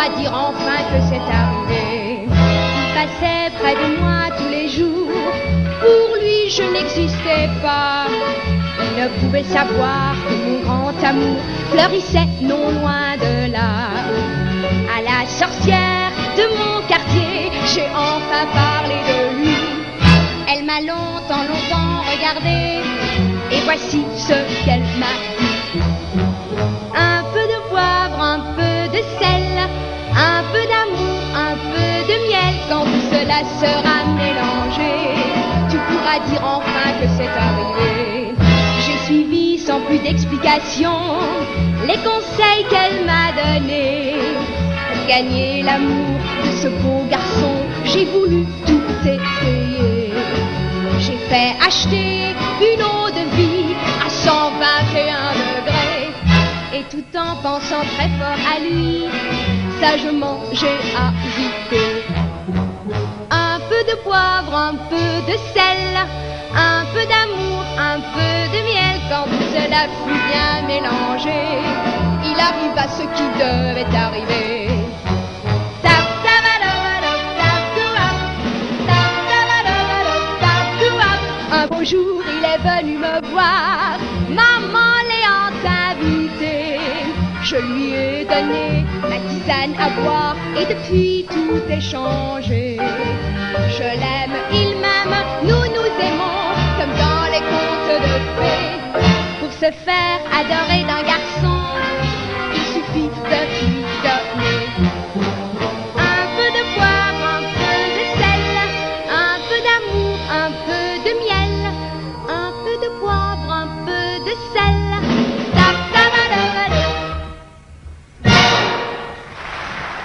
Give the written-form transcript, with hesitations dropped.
pourra dire enfin que c'est arrivé. Il passait près de moi tous les jours. Pour lui, je n'existais pas. Il ne pouvait savoir que mon grand amour fleurissait non loin de là. À la sorcière de mon quartier, j'ai enfin parlé de lui. Elle m'a longtemps regardé, et voici ce qu'elle m'a dit. Un peu de poivre, un peu de sel, un peu d'amour, un peu de miel. Quand tout cela sera mélangé, tu pourras dire enfin que c'est arrivé. J'ai suivi sans plus d'explication les conseils qu'elle m'a donnés. Pour gagner l'amour de ce beau garçon, j'ai voulu tout essayer. J'ai fait acheter une eau de vie à 121 degrés. Et tout en pensant très fort à lui, sagement j'ai ajouté un peu de poivre, un peu de sel, un peu d'amour, un peu de miel. Quand tout cela fut bien mélangé, il arriva ce qui devait arriver. Un beau jour, il est venu me voir, maman l'ayant invité. Je lui ai donné ma tisane à boire, et depuis tout est changé. Je l'aime, il m'aime, nous nous aimons, comme dans les contes de fées. Pour se faire adorer dans